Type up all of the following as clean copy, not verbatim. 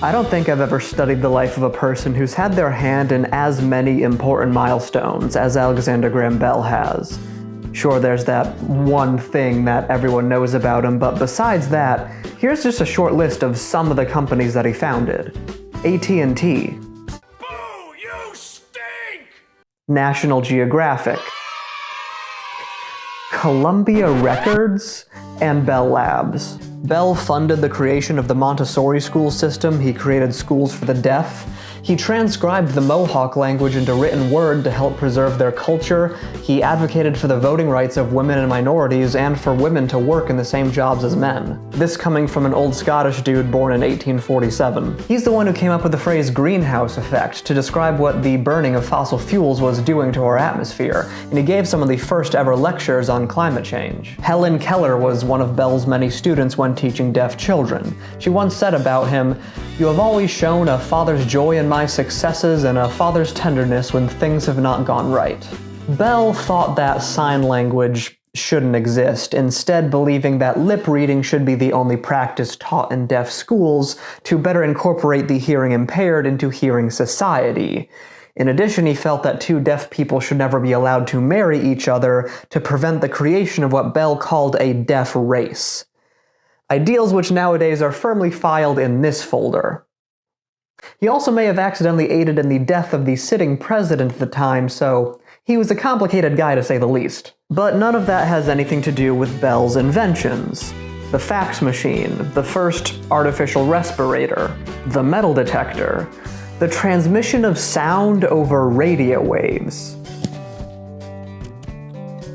I don't think I've ever studied the life of a person who's had their hand in as many important milestones as Alexander Graham Bell has. Sure, there's that one thing that everyone knows about him, but besides that, here's just a short list of some of the companies that he founded. AT&T. Boo! You stink! National Geographic. Columbia Records, and Bell Labs. Bell funded the creation of the Montessori school system. He created schools for the deaf. He transcribed the Mohawk language into written word to help preserve their culture. He advocated for the voting rights of women and minorities and for women to work in the same jobs as men. This coming from an old Scottish dude born in 1847. He's the one who came up with the phrase greenhouse effect to describe what the burning of fossil fuels was doing to our atmosphere, and he gave some of the first ever lectures on climate change. Helen Keller was one of Bell's many students when teaching deaf children. She once said about him, "You have always shown a father's joy in my successes and a father's tenderness when things have not gone right." Bell thought that sign language shouldn't exist, instead believing that lip reading should be the only practice taught in deaf schools to better incorporate the hearing impaired into hearing society. In addition, he felt that two deaf people should never be allowed to marry each other to prevent the creation of what Bell called a deaf race. Ideals which nowadays are firmly filed in this folder. He also may have accidentally aided in the death of the sitting president at the time, so he was a complicated guy to say the least. But none of that has anything to do with Bell's inventions. The fax machine, the first artificial respirator, the metal detector, the transmission of sound over radio waves.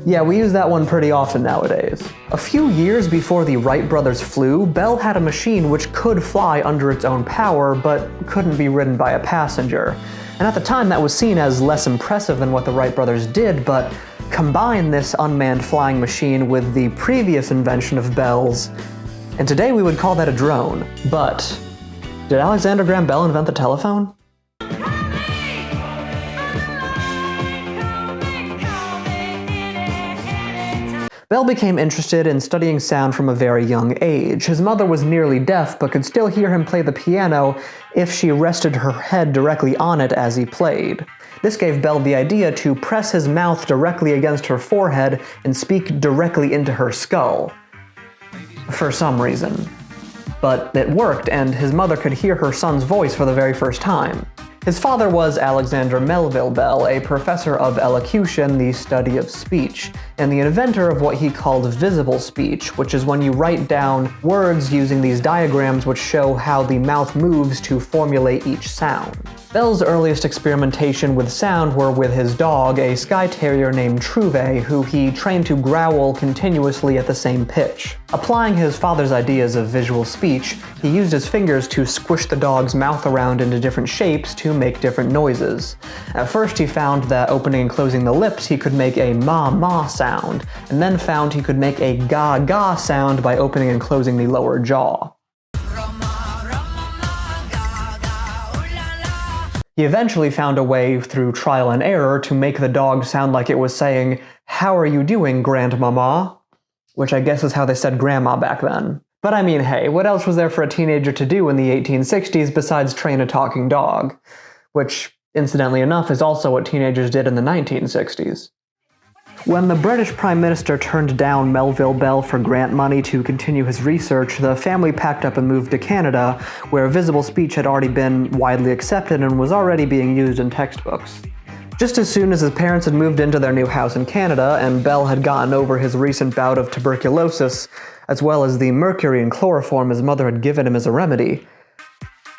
Yeah, we use that one pretty often nowadays. A few years before the Wright brothers flew, Bell had a machine which could fly under its own power, but couldn't be ridden by a passenger. And at the time that was seen as less impressive than what the Wright brothers did, but combine this unmanned flying machine with the previous invention of Bell's, and today we would call that a drone. But did Alexander Graham Bell invent the telephone? Bell became interested in studying sound from a very young age. His mother was nearly deaf, but could still hear him play the piano if she rested her head directly on it as he played. This gave Bell the idea to press his mouth directly against her forehead and speak directly into her skull. For some reason. But it worked, and his mother could hear her son's voice for the very first time. His father was Alexander Melville Bell, a professor of elocution, the study of speech, and the inventor of what he called visible speech, which is when you write down words using these diagrams which show how the mouth moves to formulate each sound. Bell's earliest experimentation with sound were with his dog, a Skye Terrier named Trouvé, who he trained to growl continuously at the same pitch. Applying his father's ideas of visual speech, he used his fingers to squish the dog's mouth around into different shapes to make different noises. At first he found that opening and closing the lips he could make a ma-ma sound, and then found he could make a ga-ga sound by opening and closing the lower jaw. He eventually found a way, through trial and error, to make the dog sound like it was saying, "How are you doing, Grandmama?" Which I guess is how they said grandma back then. But I mean, hey, what else was there for a teenager to do in the 1860s besides train a talking dog? Which, incidentally enough, is also what teenagers did in the 1960s. When the British Prime Minister turned down Melville Bell for grant money to continue his research, the family packed up and moved to Canada, where visible speech had already been widely accepted and was already being used in textbooks. Just as soon as his parents had moved into their new house in Canada, and Bell had gotten over his recent bout of tuberculosis, as well as the mercury and chloroform his mother had given him as a remedy,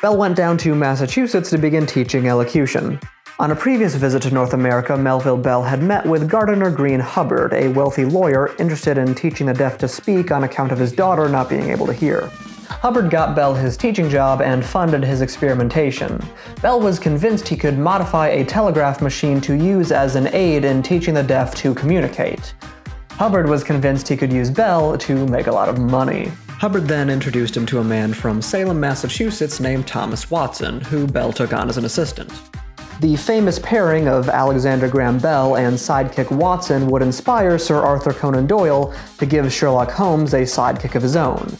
Bell went down to Massachusetts to begin teaching elocution. On a previous visit to North America, Melville Bell had met with Gardiner Green Hubbard, a wealthy lawyer interested in teaching the deaf to speak on account of his daughter not being able to hear. Hubbard got Bell his teaching job and funded his experimentation. Bell was convinced he could modify a telegraph machine to use as an aid in teaching the deaf to communicate. Hubbard was convinced he could use Bell to make a lot of money. Hubbard then introduced him to a man from Salem, Massachusetts named Thomas Watson, who Bell took on as an assistant. The famous pairing of Alexander Graham Bell and sidekick Watson would inspire Sir Arthur Conan Doyle to give Sherlock Holmes a sidekick of his own.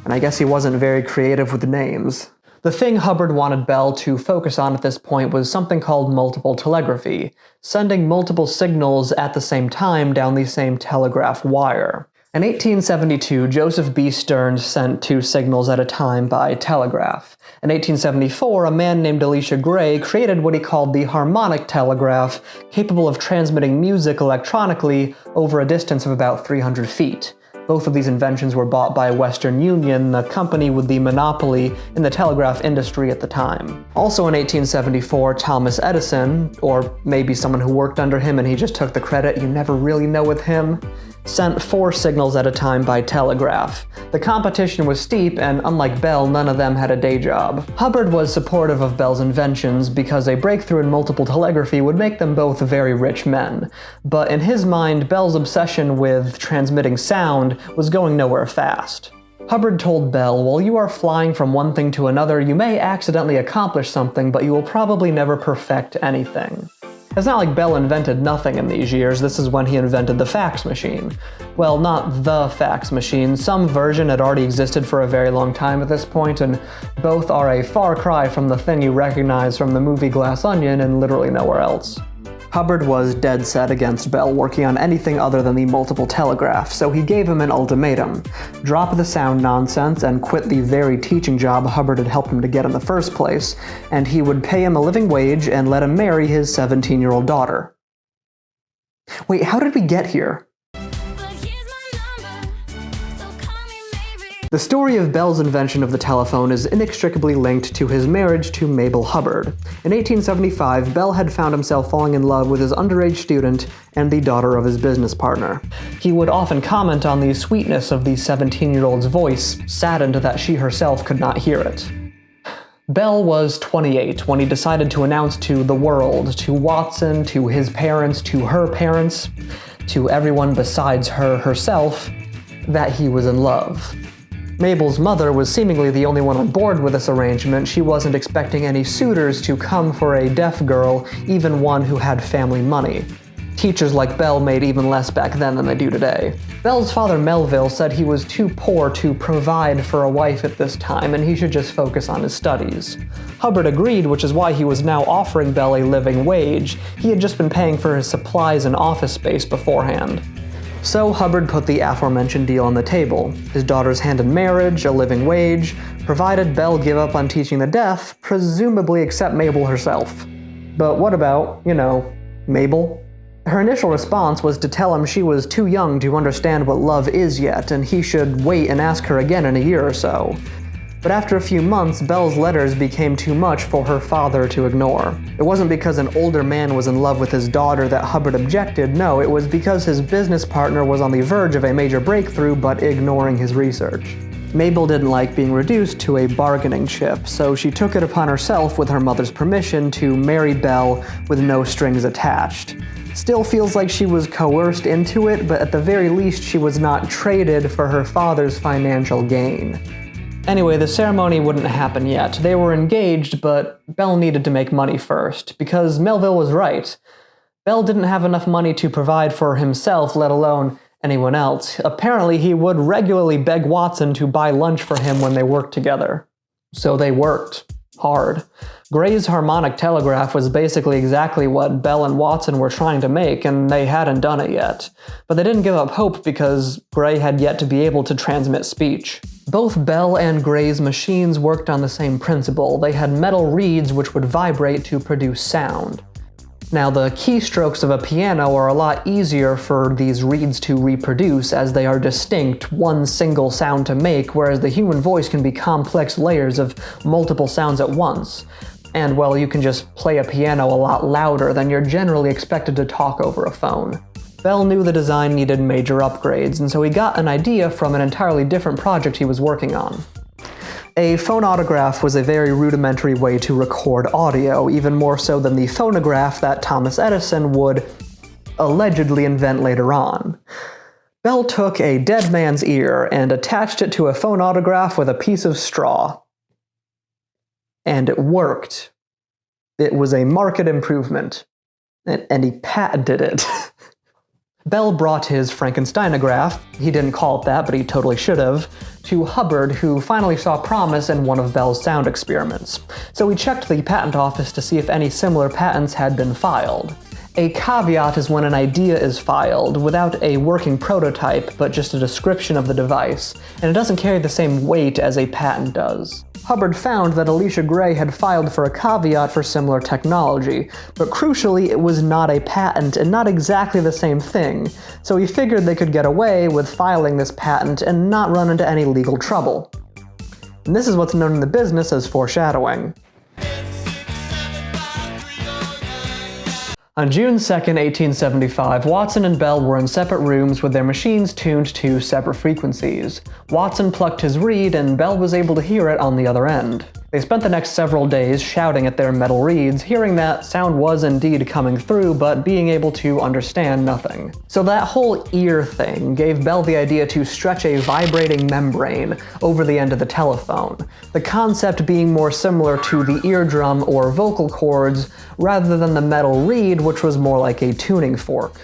And I guess he wasn't very creative with the names. The thing Hubbard wanted Bell to focus on at this point was something called multiple telegraphy, sending multiple signals at the same time down the same telegraph wire. In 1872, Joseph B. Stearns sent 2 signals at a time by telegraph. In 1874, a man named Elisha Gray created what he called the harmonic telegraph, capable of transmitting music electronically over a distance of about 300 feet. Both of these inventions were bought by Western Union, the company with the monopoly in the telegraph industry at the time. Also in 1874, Thomas Edison, or maybe someone who worked under him and he just took the credit, you never really know with him, sent 4 signals at a time by telegraph. The competition was steep, and unlike Bell, none of them had a day job. Hubbard was supportive of Bell's inventions because a breakthrough in multiple telegraphy would make them both very rich men. But in his mind, Bell's obsession with transmitting sound was going nowhere fast. Hubbard told Bell, "While you are flying from one thing to another, you may accidentally accomplish something, but you will probably never perfect anything." It's not like Bell invented nothing in these years. This is when he invented the fax machine. Well, not the fax machine. Some version had already existed for a very long time at this point, and both are a far cry from the thing you recognize from the movie Glass Onion and literally nowhere else. Hubbard was dead set against Bell working on anything other than the multiple telegraph, so he gave him an ultimatum. Drop the sound nonsense and quit the very teaching job Hubbard had helped him to get in the first place, and he would pay him a living wage and let him marry his 17-year-old daughter. Wait, how did we get here? The story of Bell's invention of the telephone is inextricably linked to his marriage to Mabel Hubbard. In 1875, Bell had found himself falling in love with his underage student and the daughter of his business partner. He would often comment on the sweetness of the 17-year-old's voice, saddened that she herself could not hear it. Bell was 28 when he decided to announce to the world, to Watson, to his parents, to her parents, to everyone besides her herself, that he was in love. Mabel's mother was seemingly the only one on board with this arrangement. She wasn't expecting any suitors to come for a deaf girl, even one who had family money. Teachers like Bell made even less back then than they do today. Bell's father Melville said he was too poor to provide for a wife at this time and he should just focus on his studies. Hubbard agreed, which is why he was now offering Bell a living wage. He had just been paying for his supplies and office space beforehand. So Hubbard put the aforementioned deal on the table. His daughter's hand in marriage, a living wage, provided Bell give up on teaching the deaf, presumably except Mabel herself. But what about, Mabel? Her initial response was to tell him she was too young to understand what love is yet, and he should wait and ask her again in a year or so. But after a few months, Bell's letters became too much for her father to ignore. It wasn't because an older man was in love with his daughter that Hubbard objected, no, it was because his business partner was on the verge of a major breakthrough but ignoring his research. Mabel didn't like being reduced to a bargaining chip, so she took it upon herself with her mother's permission to marry Bell with no strings attached. Still feels like she was coerced into it, but at the very least she was not traded for her father's financial gain. Anyway, the ceremony wouldn't happen yet. They were engaged, but Bell needed to make money first, because Melville was right. Bell didn't have enough money to provide for himself, let alone anyone else. Apparently, he would regularly beg Watson to buy lunch for him when they worked together. So they worked hard. Gray's harmonic telegraph was basically exactly what Bell and Watson were trying to make, and they hadn't done it yet. But they didn't give up hope because Gray had yet to be able to transmit speech. Both Bell and Gray's machines worked on the same principle. They had metal reeds which would vibrate to produce sound. Now, the keystrokes of a piano are a lot easier for these reeds to reproduce as they are distinct, one single sound to make, whereas the human voice can be complex layers of multiple sounds at once. And, well, you can just play a piano a lot louder than you're generally expected to talk over a phone. Bell knew the design needed major upgrades, and so he got an idea from an entirely different project he was working on. A phonautograph was a very rudimentary way to record audio, even more so than the phonograph that Thomas Edison would allegedly invent later on. Bell took a dead man's ear and attached it to a phonautograph with a piece of straw. And it worked. It was a market improvement. And he patented it. Bell brought his Frankensteinograph, he didn't call it that, but he totally should have, to Hubbard, who finally saw promise in one of Bell's sound experiments. So he checked the patent office to see if any similar patents had been filed. A caveat is when an idea is filed without a working prototype, but just a description of the device, and it doesn't carry the same weight as a patent does. Hubbard found that Alicia Gray had filed for a caveat for similar technology, but crucially it was not a patent and not exactly the same thing, so he figured they could get away with filing this patent and not run into any legal trouble. And this is what's known in the business as foreshadowing. On June 2, 1875, Watson and Bell were in separate rooms with their machines tuned to separate frequencies. Watson plucked his reed, and Bell was able to hear it on the other end. They spent the next several days shouting at their metal reeds, hearing that sound was indeed coming through, but being able to understand nothing. So that whole ear thing gave Bell the idea to stretch a vibrating membrane over the end of the telephone, the concept being more similar to the eardrum or vocal cords rather than the metal reed, which was more like a tuning fork.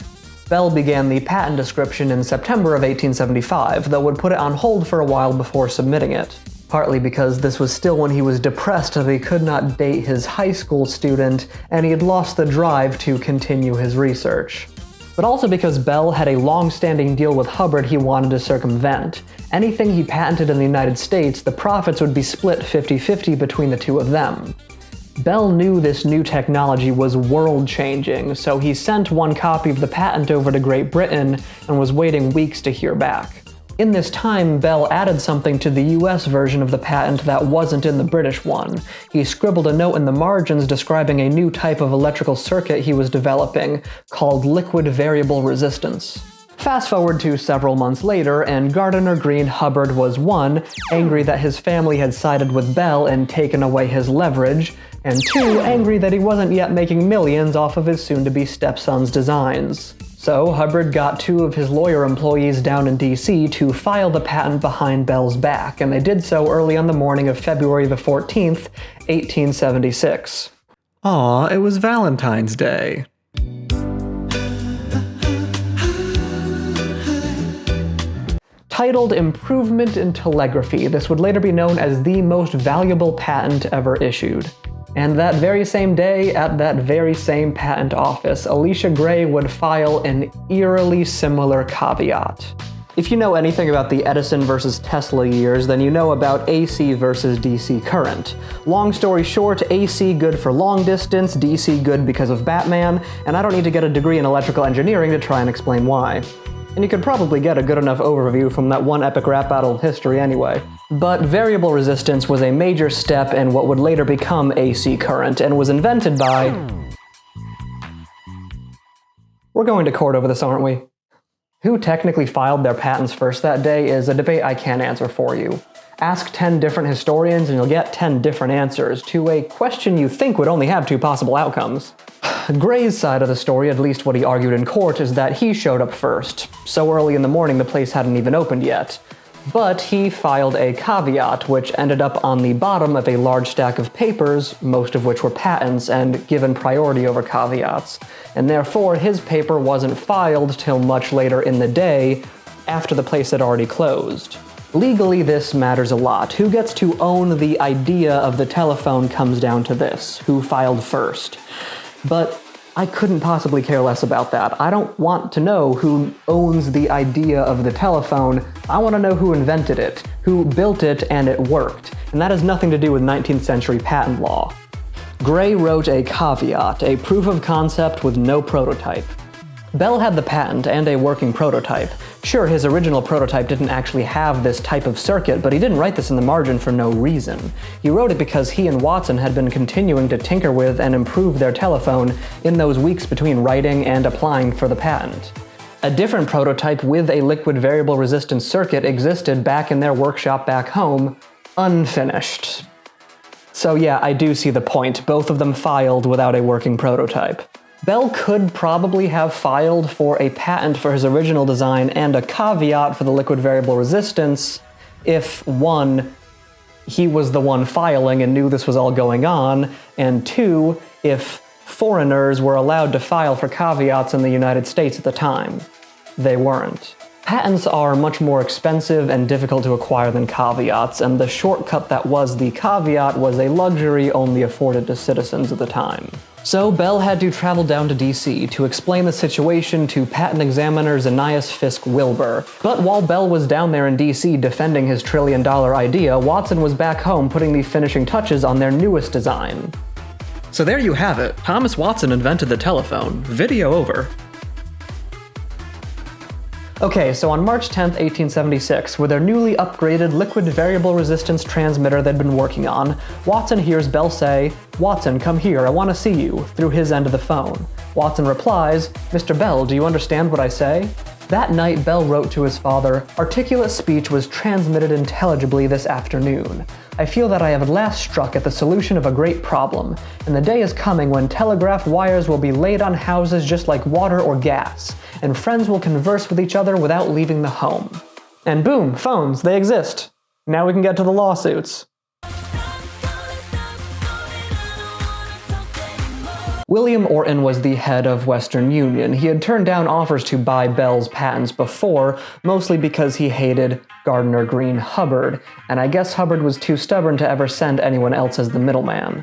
Bell began the patent description in September of 1875, though would put it on hold for a while before submitting it. Partly because this was still when he was depressed that he could not date his high school student, and he had lost the drive to continue his research. But also because Bell had a long-standing deal with Hubbard he wanted to circumvent. Anything he patented in the United States, the profits would be split 50-50 between the two of them. Bell knew this new technology was world-changing, so he sent one copy of the patent over to Great Britain and was waiting weeks to hear back. In this time, Bell added something to the US version of the patent that wasn't in the British one. He scribbled a note in the margins describing a new type of electrical circuit he was developing, called liquid variable resistance. Fast forward to several months later, and Gardiner Green Hubbard was 1, angry that his family had sided with Bell and taken away his leverage, and 2, angry that he wasn't yet making millions off of his soon-to-be stepson's designs. So Hubbard got 2 of his lawyer employees down in DC to file the patent behind Bell's back, and they did so early on the morning of February the 14th, 1876. Aw, it was Valentine's Day. Titled Improvement in Telegraphy, this would later be known as the most valuable patent ever issued. And that very same day, at that very same patent office, Alicia Gray would file an eerily similar caveat. If you know anything about the Edison versus Tesla years, then you know about AC versus DC current. Long story short, AC good for long distance, DC good because of Batman, and I don't need to get a degree in electrical engineering to try and explain why. And you could probably get a good enough overview from that one epic rap battle of history anyway. But variable resistance was a major step in what would later become AC current, and was invented by... We're going to court over this, aren't we? Who technically filed their patents first that day is a debate I can't answer for you. Ask 10 different historians and you'll get 10 different answers to a question you think would only have 2 possible outcomes. Gray's side of the story, at least what he argued in court, is that he showed up first. So early in the morning the place hadn't even opened yet. But he filed a caveat, which ended up on the bottom of a large stack of papers, most of which were patents, and given priority over caveats. And therefore his paper wasn't filed till much later in the day, after the place had already closed. Legally, this matters a lot. Who gets to own the idea of the telephone comes down to this: who filed first. But I couldn't possibly care less about that. I don't want to know who owns the idea of the telephone. I want to know who invented it, who built it, and it worked. And that has nothing to do with 19th century patent law. Gray wrote a caveat, a proof of concept with no prototype. Bell had the patent and a working prototype. Sure, his original prototype didn't actually have this type of circuit, but he didn't write this in the margin for no reason. He wrote it because he and Watson had been continuing to tinker with and improve their telephone in those weeks between writing and applying for the patent. A different prototype with a liquid variable resistance circuit existed back in their workshop back home, unfinished. So yeah, I do see the point. Both of them filed without a working prototype. Bell could probably have filed for a patent for his original design and a caveat for the liquid variable resistance if 1, he was the one filing and knew this was all going on, and 2, if foreigners were allowed to file for caveats in the United States at the time. they weren't. Patents are much more expensive and difficult to acquire than caveats, and the shortcut that was the caveat was a luxury only afforded to citizens at the time. So Bell had to travel down to DC to explain the situation to patent examiner Ananias Fisk Wilbur. But while Bell was down there in DC defending his trillion-dollar idea, Watson was back home putting the finishing touches on their newest design. So there you have it. Thomas Watson invented the telephone. Video over. Okay, so on March 10th, 1876, with their newly upgraded liquid variable resistance transmitter they'd been working on, Watson hears Bell say, "Watson, come here, I want to see you," through his end of the phone. Watson replies, "Mr. Bell, do you understand what I say?" That night, Bell wrote to his father, "Articulate speech was transmitted intelligibly this afternoon. I feel that I have at last struck at the solution of a great problem, and the day is coming when telegraph wires will be laid on houses just like water or gas, and friends will converse with each other without leaving the home." And boom, phones, they exist. Now we can get to the lawsuits. William Orton was the head of Western Union. He had turned down offers to buy Bell's patents before, mostly because he hated Gardner Green Hubbard, and I guess Hubbard was too stubborn to ever send anyone else as the middleman.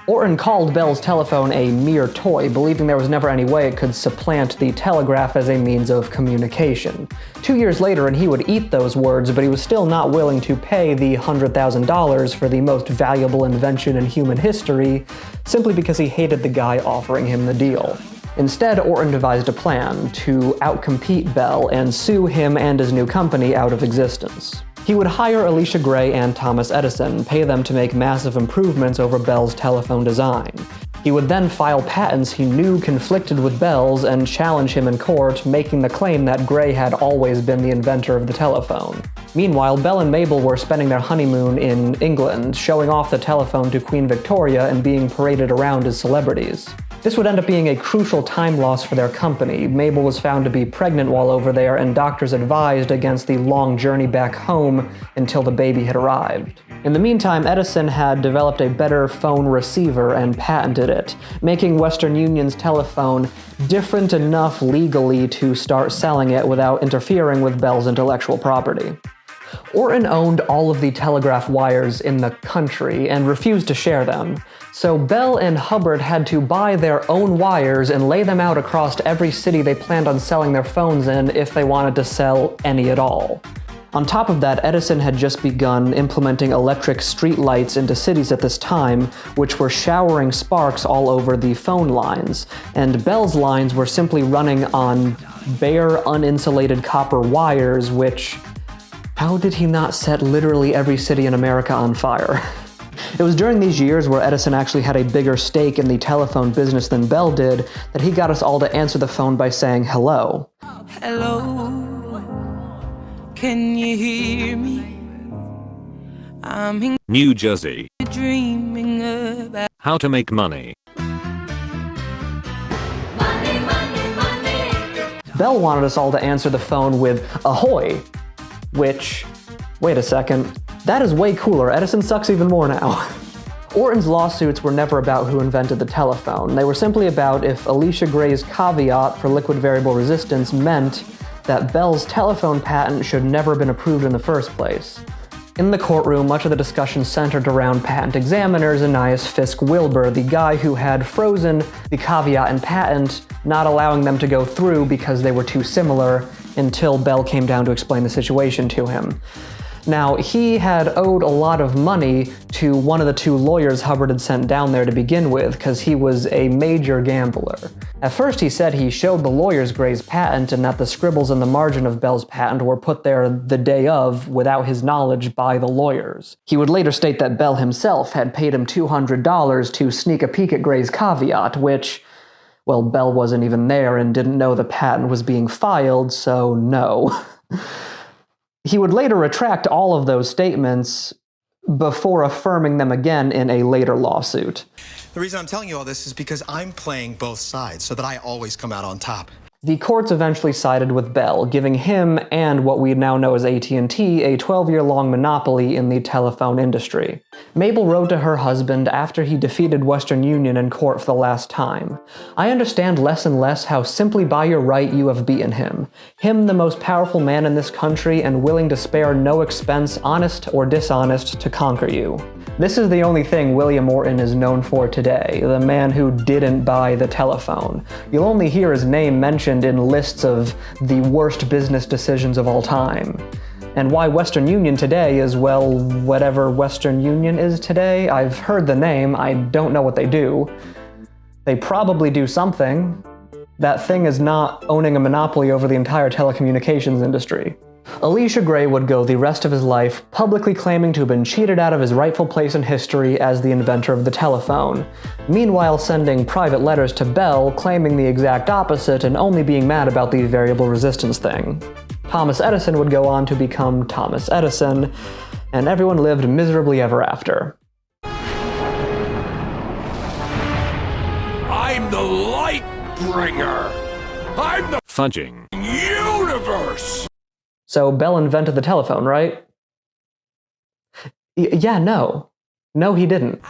Orton called Bell's telephone a mere toy, believing there was never any way it could supplant the telegraph as a means of communication. 2 years later, and he would eat those words, but he was still not willing to pay the $100,000 for the most valuable invention in human history, simply because he hated the guy offering him the deal. Instead, Orton devised a plan to outcompete Bell and sue him and his new company out of existence. He would hire Elisha Gray and Thomas Edison, pay them to make massive improvements over Bell's telephone design. He would then file patents he knew conflicted with Bell's and challenge him in court, making the claim that Gray had always been the inventor of the telephone. Meanwhile, Bell and Mabel were spending their honeymoon in England, showing off the telephone to Queen Victoria and being paraded around as celebrities. This would end up being a crucial time loss for their company. Mabel was found to be pregnant while over there, and doctors advised against the long journey back home until the baby had arrived. In the meantime, Edison had developed a better phone receiver and patented it, making Western Union's telephone different enough legally to start selling it without interfering with Bell's intellectual property. Orton owned all of the telegraph wires in the country and refused to share them, so Bell and Hubbard had to buy their own wires and lay them out across every city they planned on selling their phones in if they wanted to sell any at all. On top of that, Edison had just begun implementing electric street lights into cities at this time, which were showering sparks all over the phone lines, and Bell's lines were simply running on bare, uninsulated copper wires, which... how did he not set literally every city in America on fire? It was during these years where Edison actually had a bigger stake in the telephone business than Bell did that he got us all to answer the phone by saying hello. Hello, can you hear me? I'm in New Jersey. dreaming about How to make money. Bell wanted us all to answer the phone with ahoy, which, wait a second, that is way cooler. Edison sucks even more now. Orton's lawsuits were never about who invented the telephone. They were simply about if Elisha Gray's caveat for liquid variable resistance meant that Bell's telephone patent should never have been approved in the first place. In the courtroom, much of the discussion centered around patent examiner Ananias Fisk Wilbur, the guy who had frozen the caveat and patent, not allowing them to go through because they were too similar, until Bell came down to explain the situation to him. Now, he had owed a lot of money to one of the two lawyers Hubbard had sent down there to begin with, because he was a major gambler. At first he said he showed the lawyers Gray's patent and that the scribbles in the margin of Bell's patent were put there the day of, without his knowledge, by the lawyers. He would later state that Bell himself had paid him $200 to sneak a peek at Gray's caveat, which, well, Bell wasn't even there and didn't know the patent was being filed, so no. He would later retract all of those statements before affirming them again in a later lawsuit. The reason I'm telling you all this is because I'm playing both sides so that I always come out on top. The courts eventually sided with Bell, giving him and what we now know as AT&T a 12-year-long monopoly in the telephone industry. Mabel wrote to her husband after he defeated Western Union in court for the last time. "I understand less and less how simply by your right you have beaten him. Him, the most powerful man in this country and willing to spare no expense, honest or dishonest, to conquer you." This is the only thing William Morton is known for today, the man who didn't buy the telephone. You'll only hear his name mentioned in lists of the worst business decisions of all time. And why Western Union today is, well, whatever Western Union is today. I've heard the name, I don't know what they do. They probably do something. That thing is not owning a monopoly over the entire telecommunications industry. Elisha Gray would go the rest of his life publicly claiming to have been cheated out of his rightful place in history as the inventor of the telephone, meanwhile sending private letters to Bell claiming the exact opposite and only being mad about the variable resistance thing. Thomas Edison would go on to become Thomas Edison, and everyone lived miserably ever after. I'm the light bringer. I'm the Fudging. universe. So Bell invented the telephone, right? Yeah, no. No, he didn't.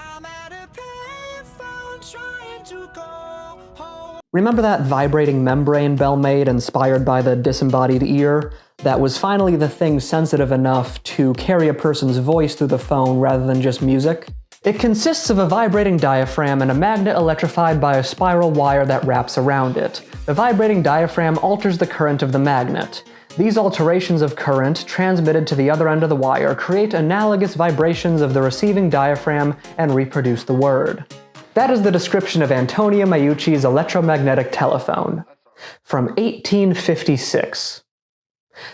Remember that vibrating membrane Bell made inspired by the disembodied ear? That was finally the thing sensitive enough to carry a person's voice through the phone rather than just music? It consists of a vibrating diaphragm and a magnet electrified by a spiral wire that wraps around it. The vibrating diaphragm alters the current of the magnet. These alterations of current, transmitted to the other end of the wire, create analogous vibrations of the receiving diaphragm and reproduce the word. That is the description of Antonio Meucci's electromagnetic telephone. From 1856.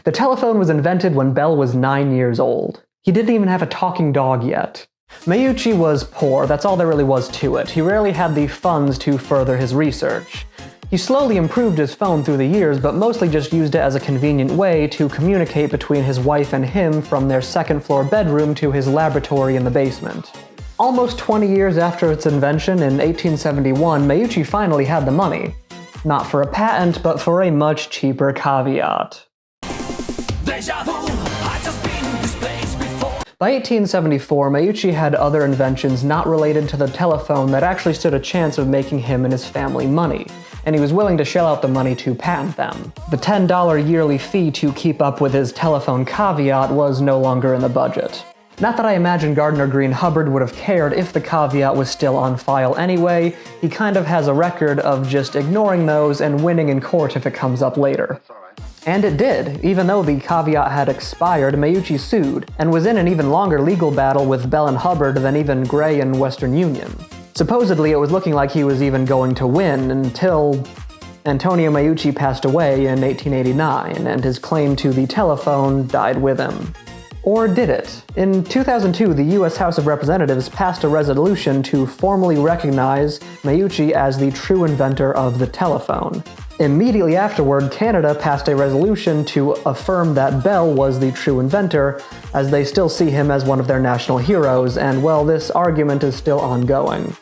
The telephone was invented when Bell was 9 years old. He didn't even have a talking dog yet. Meucci was poor, that's all there really was to it. He rarely had the funds to further his research. He slowly improved his phone through the years, but mostly just used it as a convenient way to communicate between his wife and him from their second-floor bedroom to his laboratory in the basement. Almost 20 years after its invention, in 1871, Meucci finally had the money. Not for a patent, but for a much cheaper caveat. By 1874, Meucci had other inventions not related to the telephone that actually stood a chance of making him and his family money, and he was willing to shell out the money to patent them. The $10 yearly fee to keep up with his telephone caveat was no longer in the budget. Not that I imagine Gardner Green Hubbard would have cared if the caveat was still on file anyway. He kind of has a record of just ignoring those and winning in court if it comes up later. And it did. Even though the caveat had expired, Meucci sued, and was in an even longer legal battle with Bell and Hubbard than even Gray and Western Union. Supposedly, it was looking like he was even going to win until Antonio Meucci passed away in 1889, and his claim to the telephone died with him. Or did it? In 2002, the US House of Representatives passed a resolution to formally recognize Meucci as the true inventor of the telephone. Immediately afterward, Canada passed a resolution to affirm that Bell was the true inventor, as they still see him as one of their national heroes, and well, this argument is still ongoing.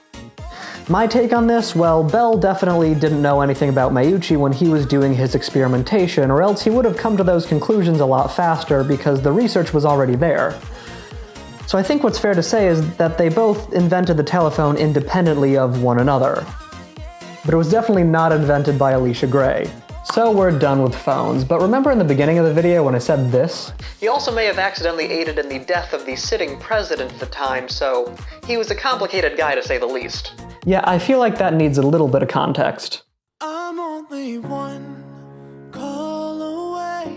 My take on this? Well, Bell definitely didn't know anything about Meucci when he was doing his experimentation, or else he would have come to those conclusions a lot faster because the research was already there. So I think what's fair to say is that they both invented the telephone independently of one another. But it was definitely not invented by Elisha Gray. So we're done with phones, but remember in the beginning of the video when I said this? He also may have accidentally aided in the death of the sitting president at the time, so he was a complicated guy to say the least. Yeah, I feel like that needs a little bit of context. I'm only one call away.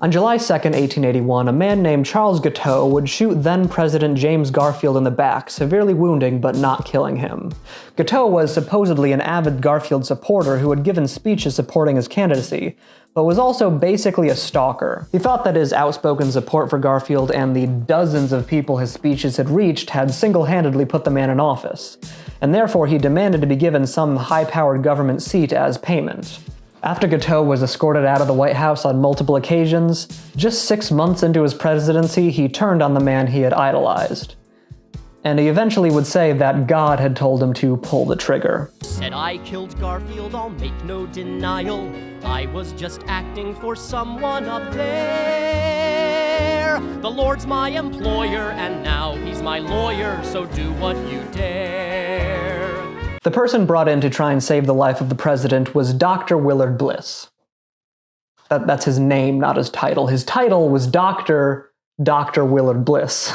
On July 2nd, 1881, a man named Charles Guiteau would shoot then-President James Garfield in the back, severely wounding but not killing him. Guiteau was supposedly an avid Garfield supporter who had given speeches supporting his candidacy, but was also basically a stalker. He thought that his outspoken support for Garfield and the dozens of people his speeches had reached had single-handedly put the man in office, and therefore he demanded to be given some high-powered government seat as payment. After Guiteau was escorted out of the White House on multiple occasions, just 6 months into his presidency, he turned on the man he had idolized. And he eventually would say that God had told him to pull the trigger. said I killed Garfield, I'll make no denial. I was just acting for someone up there. The Lord's my employer, and now he's my lawyer, so do what you dare. The person brought in to try and save the life of the president was Dr. Willard Bliss. That's his name, not his title. His title was Dr. Willard Bliss.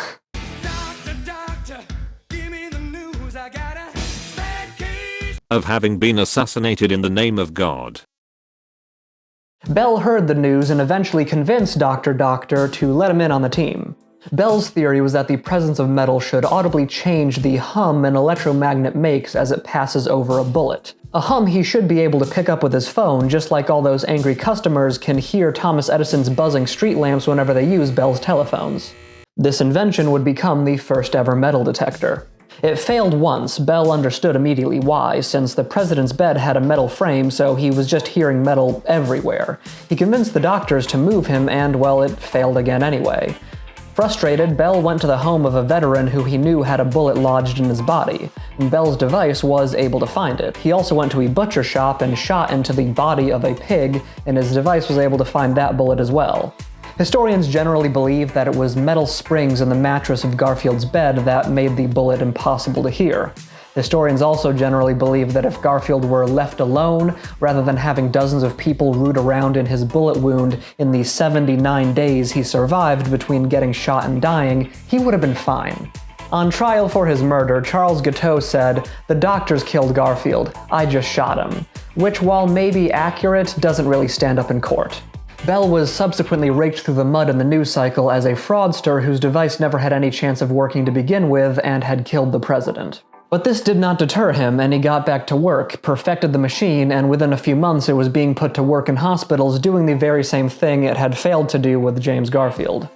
Of having been assassinated in the name of God. Bell heard the news and eventually convinced Dr. Doctor to let him in on the team. Bell's theory was that the presence of metal should audibly change the hum an electromagnet makes as it passes over a bullet. A hum he should be able to pick up with his phone, just like all those angry customers can hear Thomas Edison's buzzing street lamps whenever they use Bell's telephones. This invention would become the first ever metal detector. It failed once. Bell understood immediately why, since the president's bed had a metal frame, so he was just hearing metal everywhere. He convinced the doctors to move him, and, well, it failed again anyway. Frustrated, Bell went to the home of a veteran who he knew had a bullet lodged in his body. Bell's device was able to find it. He also went to a butcher shop and shot into the body of a pig, and his device was able to find that bullet as well. Historians generally believe that it was metal springs in the mattress of Garfield's bed that made the bullet impossible to hear. Historians also generally believe that if Garfield were left alone, rather than having dozens of people root around in his bullet wound in the 79 days he survived between getting shot and dying, he would have been fine. On trial for his murder, Charles Guiteau said, "The doctors killed Garfield, I just shot him," which, while maybe accurate, doesn't really stand up in court. Bell was subsequently raked through the mud in the news cycle as a fraudster whose device never had any chance of working to begin with and had killed the president. But this did not deter him, and he got back to work, perfected the machine, and within a few months it was being put to work in hospitals doing the very same thing it had failed to do with James Garfield.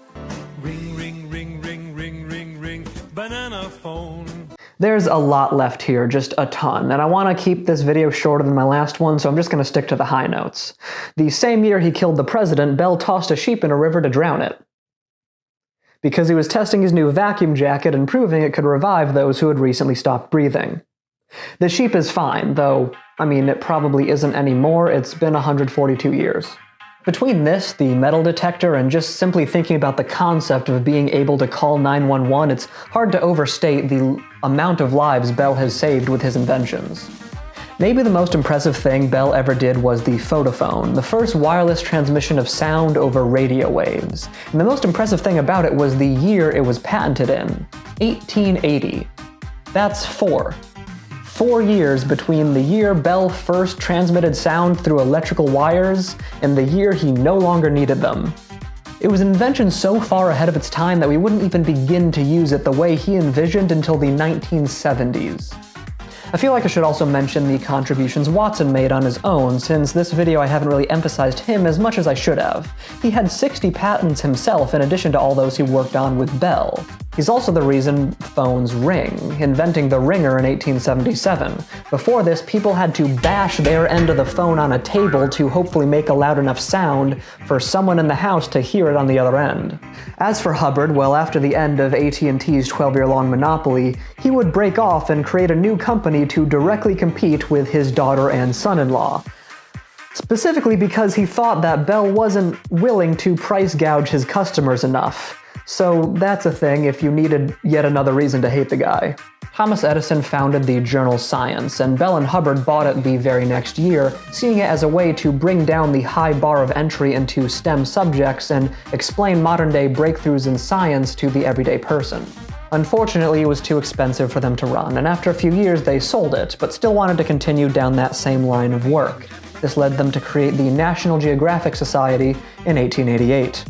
Ring, ring, ring, ring, ring, ring, ring, banana phone. There's a lot left here, just a ton, and I want to keep this video shorter than my last one, so I'm just going to stick to the high notes. The same year he killed the president, Bell tossed a sheep in a river to drown it, because he was testing his new vacuum jacket and proving it could revive those who had recently stopped breathing. The sheep is fine, though, I mean, it probably isn't anymore. It's been 142 years. Between this, the metal detector, and just simply thinking about the concept of being able to call 911, it's hard to overstate the amount of lives Bell has saved with his inventions. Maybe the most impressive thing Bell ever did was the photophone, the first wireless transmission of sound over radio waves. And the most impressive thing about it was the year it was patented in, 1880. That's 4 years between the year Bell first transmitted sound through electrical wires and the year he no longer needed them. It was an invention so far ahead of its time that we wouldn't even begin to use it the way he envisioned until the 1970s. I feel like I should also mention the contributions Watson made on his own, since this video I haven't really emphasized him as much as I should have. He had 60 patents himself in addition to all those he worked on with Bell. He's also the reason phones ring, inventing the ringer in 1877. Before this, people had to bash their end of the phone on a table to hopefully make a loud enough sound for someone in the house to hear it on the other end. As for Hubbard, well, after the end of AT&T's 12-year-long monopoly, he would break off and create a new company to directly compete with his daughter and son-in-law. Specifically because he thought that Bell wasn't willing to price gouge his customers enough. So that's a thing if you needed yet another reason to hate the guy. Thomas Edison founded the journal Science, and Bell and Hubbard bought it the very next year, seeing it as a way to bring down the high bar of entry into STEM subjects and explain modern-day breakthroughs in science to the everyday person. Unfortunately, it was too expensive for them to run, and after a few years they sold it, but still wanted to continue down that same line of work. This led them to create the National Geographic Society in 1888.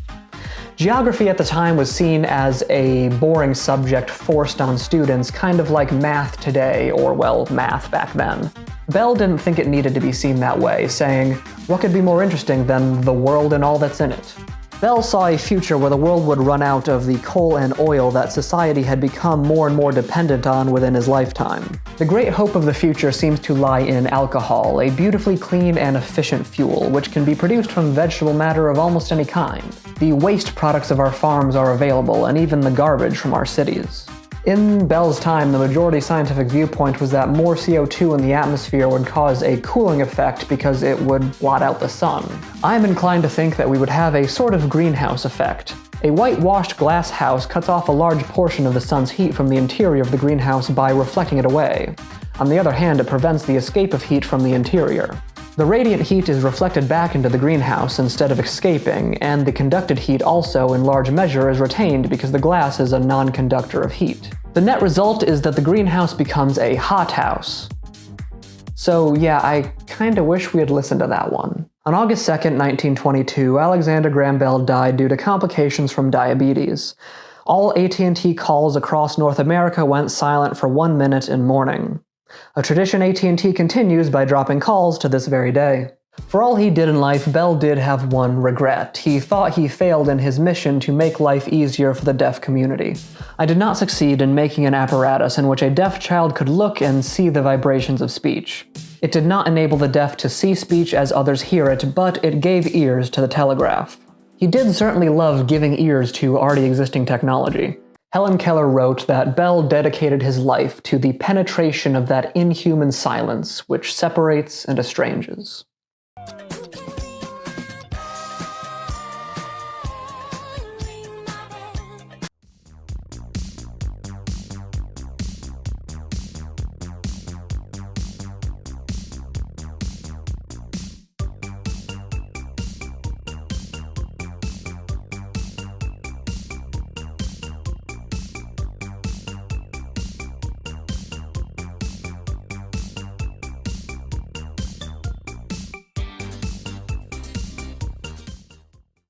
Geography at the time was seen as a boring subject forced on students, kind of like math today, or, well, math back then. Bell didn't think it needed to be seen that way, saying, "What could be more interesting than the world and all that's in it?" Bell saw a future where the world would run out of the coal and oil that society had become more and more dependent on within his lifetime. The great hope of the future seems to lie in alcohol, a beautifully clean and efficient fuel, which can be produced from vegetable matter of almost any kind. The waste products of our farms are available, and even the garbage from our cities. In Bell's time, the majority scientific viewpoint was that more CO2 in the atmosphere would cause a cooling effect because it would blot out the sun. I'm inclined to think that we would have a sort of greenhouse effect. A whitewashed glass house cuts off a large portion of the sun's heat from the interior of the greenhouse by reflecting it away. On the other hand, it prevents the escape of heat from the interior. The radiant heat is reflected back into the greenhouse instead of escaping, and the conducted heat also, in large measure, is retained because the glass is a non-conductor of heat. The net result is that the greenhouse becomes a hothouse. So yeah, I kinda wish we had listened to that one. On August 2nd, 1922, Alexander Graham Bell died due to complications from diabetes. All AT&T calls across North America went silent for 1 minute in mourning. A tradition AT&T continues by dropping calls to this very day. For all he did in life, Bell did have one regret. He thought he failed in his mission to make life easier for the deaf community. I did not succeed in making an apparatus in which a deaf child could look and see the vibrations of speech. It did not enable the deaf to see speech as others hear it, but it gave ears to the telegraph. He did certainly love giving ears to already existing technology. Helen Keller wrote that Bell dedicated his life to the penetration of that inhuman silence which separates and estranges.